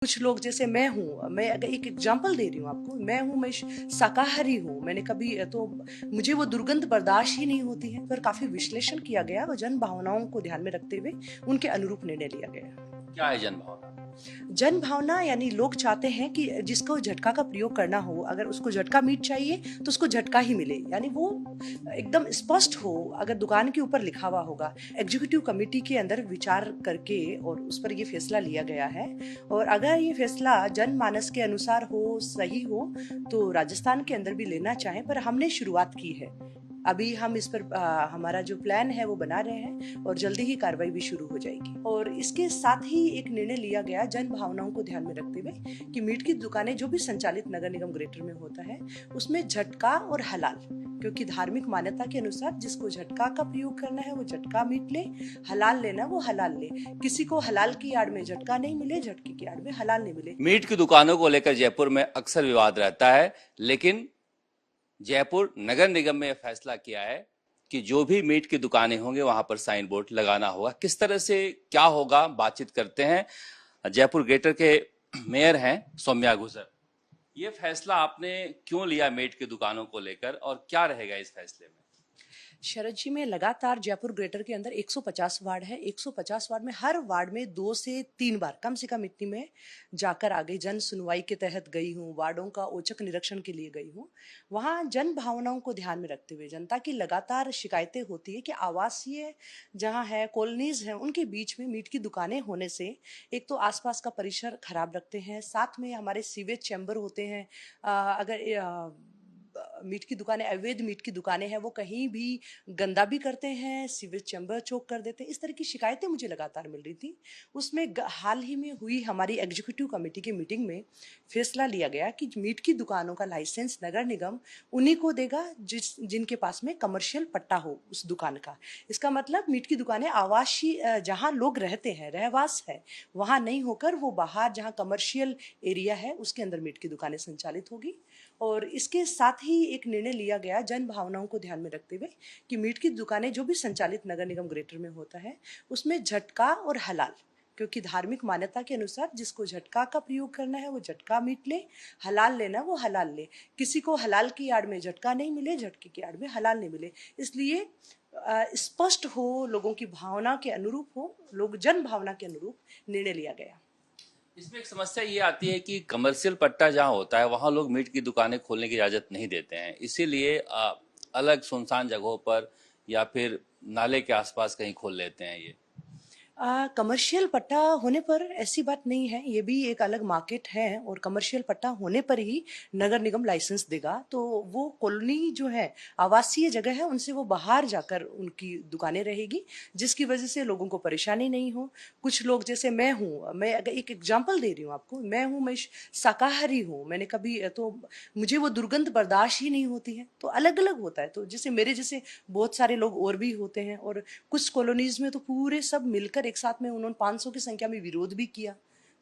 कुछ लोग जैसे मैं अगर एक एग्जांपल दे रही हूँ आपको, मैं शाकाहारी हूँ। मैंने कभी तो मुझे वो दुर्गंध बर्दाश्त ही नहीं होती है। पर काफी विश्लेषण किया गया और जन भावनाओं को ध्यान में रखते हुए उनके अनुरूप निर्णय लिया गया। क्या है जन भावना? जन भावना यानी लोग चाहते हैं कि जिसको झटका का प्रयोग करना हो, अगर उसको झटका मीट चाहिए तो उसको झटका ही मिले, यानी वो एकदम स्पष्ट हो। अगर दुकान के ऊपर लिखा हुआ होगा, एग्जीक्यूटिव कमेटी के अंदर विचार करके और उस पर ये फैसला लिया गया है। और अगर ये फैसला जनमानस के अनुसार हो, सही हो, तो राजस्थान के अंदर भी लेना चाहें। पर हमने शुरुआत की है, अभी हम इस पर हमारा जो प्लान है वो बना रहे हैं और जल्दी ही कार्रवाई भी शुरू हो जाएगी। और इसके साथ ही एक निर्णय लिया गया जन भावनाओं को ध्यान में रखते हुए कि मीट की दुकानें जो भी संचालित नगर निगम ग्रेटर में होता है उसमें झटका और हलाल, क्योंकि धार्मिक मान्यता के अनुसार जिसको झटका का प्रयोग करना है वो झटका मीट ले, हलाल लेना वो हलाल ले। किसी को हलाल की आड़ में झटका नहीं मिले, झटके की आड़ में हलाल नहीं मिले। मीट की दुकानों को लेकर जयपुर में अक्सर विवाद रहता है, लेकिन जयपुर नगर निगम में यह फैसला किया है कि जो भी मीट की दुकानें होंगे वहां पर साइन बोर्ड लगाना होगा। किस तरह से क्या होगा, बातचीत करते हैं। जयपुर ग्रेटर के मेयर हैं सौम्या गुजर। ये फैसला आपने क्यों लिया मीट की दुकानों को लेकर और क्या रहेगा इस फैसले में? शरद जी, में लगातार जयपुर ग्रेटर के अंदर 150 वार्ड है। 150 वार्ड में हर वार्ड में 2 से 3 बार कम से कम इतनी में जाकर आ गई, जन सुनवाई के तहत गई हूँ, वार्डों का औचक निरीक्षण के लिए गई हूँ। वहाँ जन भावनाओं को ध्यान में रखते हुए जनता की लगातार शिकायतें होती है कि आवासीय जहाँ है, कॉलोनीज हैं, उनके बीच में मीट की दुकानें होने से एक तो आसपास का परिसर खराब रखते हैं, साथ में हमारे सीवेज चैम्बर होते हैं। अगर मीट की दुकानें, अवैध मीट की दुकानें हैं, वो कहीं भी गंदा भी करते हैं, सीवेज चैम्बर चोक कर देते हैं। इस तरह की शिकायतें मुझे लगातार मिल रही थी। उसमें हाल ही में हुई हमारी एग्जीक्यूटिव कमेटी की मीटिंग में फैसला लिया गया कि मीट की दुकानों का लाइसेंस नगर निगम उन्हीं को देगा जिनके पास में कमर्शियल पट्टा हो उस दुकान का। इसका मतलब मीट की दुकानें आवासीय जहाँ लोग रहते हैं, रहवास है, वहाँ नहीं होकर वो बाहर जहाँ कमर्शियल एरिया है उसके अंदर मीट की दुकानें संचालित होगी। और इसके साथ ही एक निर्णय लिया गया जन भावनाओं को ध्यान में रखते हुए कि मीट की दुकानें जो भी संचालित नगर निगम ग्रेटर में होता है उसमें झटका और हलाल, क्योंकि धार्मिक मान्यता के अनुसार जिसको झटका का प्रयोग करना है वो झटका मीट ले, हलाल लेना वो हलाल ले। किसी को हलाल की आड़ में झटका नहीं मिले, झटके की आड़ में हलाल नहीं मिले। इसलिए स्पष्ट हो, लोगों की भावना के अनुरूप हो, लोग जन भावना के अनुरूप निर्णय लिया गया। इसमें एक समस्या ये आती है कि कमर्शियल पट्टा जहाँ होता है वहां लोग मीट की दुकानें खोलने की इजाजत नहीं देते हैं, इसीलिए अलग सुनसान जगहों पर या फिर नाले के आसपास कहीं खोल लेते हैं ये। कमर्शियल पट्टा होने पर ऐसी बात नहीं है, ये भी एक अलग मार्केट है। और कमर्शियल पट्टा होने पर ही नगर निगम लाइसेंस देगा। तो वो कॉलोनी जो है, आवासीय जगह है, उनसे वो बाहर जाकर उनकी दुकानें रहेगी, जिसकी वजह से लोगों को परेशानी नहीं हो। कुछ लोग जैसे मैं अगर एक एग्जांपल दे रही हूँ आपको, मैं शाकाहारी हूँ। मैंने कभी तो मुझे वो दुर्गंध बर्दाश्त ही नहीं होती है। तो अलग अलग होता है। तो जैसे मेरे जैसे बहुत सारे लोग और भी होते हैं। और कुछ कॉलोनीज में तो पूरे सब मिलकर एक साथ में उन्होंने 500 की संख्या में विरोध भी किया।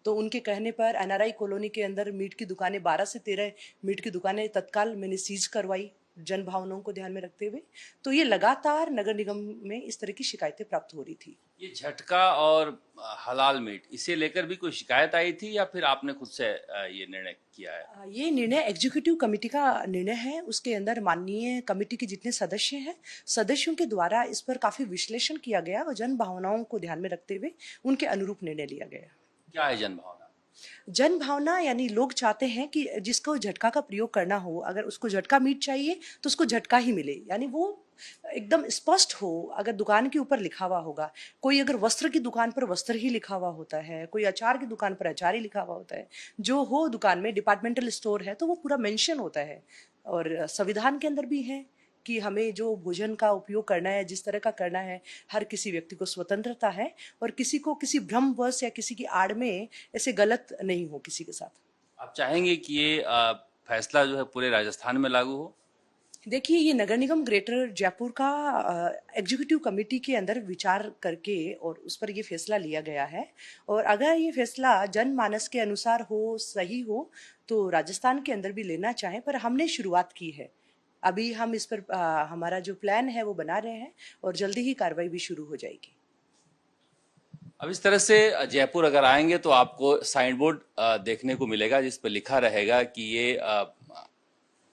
तो उनके कहने पर एनआरआई कॉलोनी के अंदर मीट की दुकानें 12 से 13 मीट की दुकानें तत्काल मैंने सीज करवाई जन भावनाओं को ध्यान में रखते हुए। तो ये लगातार नगर निगम में इस तरह की शिकायतें प्राप्त हो रही थी। ये झटका और हलाल मीट इसे लेकर भी कोई शिकायत आई थी या फिर आपने खुद से ये निर्णय किया है? ये निर्णय एग्जीक्यूटिव कमेटी का निर्णय है। उसके अंदर माननीय कमेटी के जितने सदस्य हैं, सदस्यों के द्वारा इस पर काफी विश्लेषण किया गया और जन भावनाओं को ध्यान में रखते हुए उनके अनुरूप निर्णय लिया गया। क्या है जन भावना? जन भावना यानी लोग चाहते हैं कि जिसको झटका का प्रयोग करना हो, अगर उसको झटका मीट चाहिए तो उसको झटका ही मिले, यानी वो एकदम स्पष्ट हो। अगर दुकान के ऊपर लिखा हुआ होगा, कोई अगर वस्त्र की दुकान पर वस्त्र ही लिखा हुआ होता है, कोई अचार की दुकान पर अचार ही लिखा हुआ होता है, जो हो दुकान में डिपार्टमेंटल स्टोर है तो वो पूरा मेंशन होता है। और संविधान के अंदर भी है कि हमें जो भोजन का उपयोग करना है, जिस तरह का करना है, हर किसी व्यक्ति को स्वतंत्रता है और किसी को किसी भ्रमवश या किसी की आड़ में ऐसे गलत नहीं हो किसी के साथ। आप चाहेंगे कि ये फैसला जो है पूरे राजस्थान में लागू हो? देखिए, ये नगर निगम ग्रेटर जयपुर का एग्जीक्यूटिव कमेटी के अंदर विचार करके और उस पर ये फैसला लिया गया है। और अगर ये फैसला जनमानस के अनुसार हो, सही हो, तो राजस्थान के अंदर भी लेना चाहें। पर हमने शुरुआत की है, अभी हम इस पर हमारा जो प्लान है वो बना रहे हैं और जल्दी ही कार्रवाई भी शुरू हो जाएगी। अब इस तरह से जयपुर अगर आएंगे तो आपको साइन बोर्ड देखने को मिलेगा जिस पर लिखा रहेगा कि ये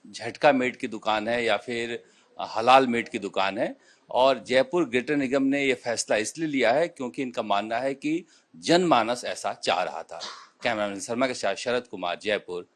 झटका मीट की दुकान है या फिर हलाल मीट की दुकान है। और जयपुर ग्रेटर निगम ने ये फैसला इसलिए लिया है क्योंकि इनका मानना है कि जनमानस ऐसा चाह रहा था। कैमरामैन शर्मा के साथ शरद कुमार, जयपुर।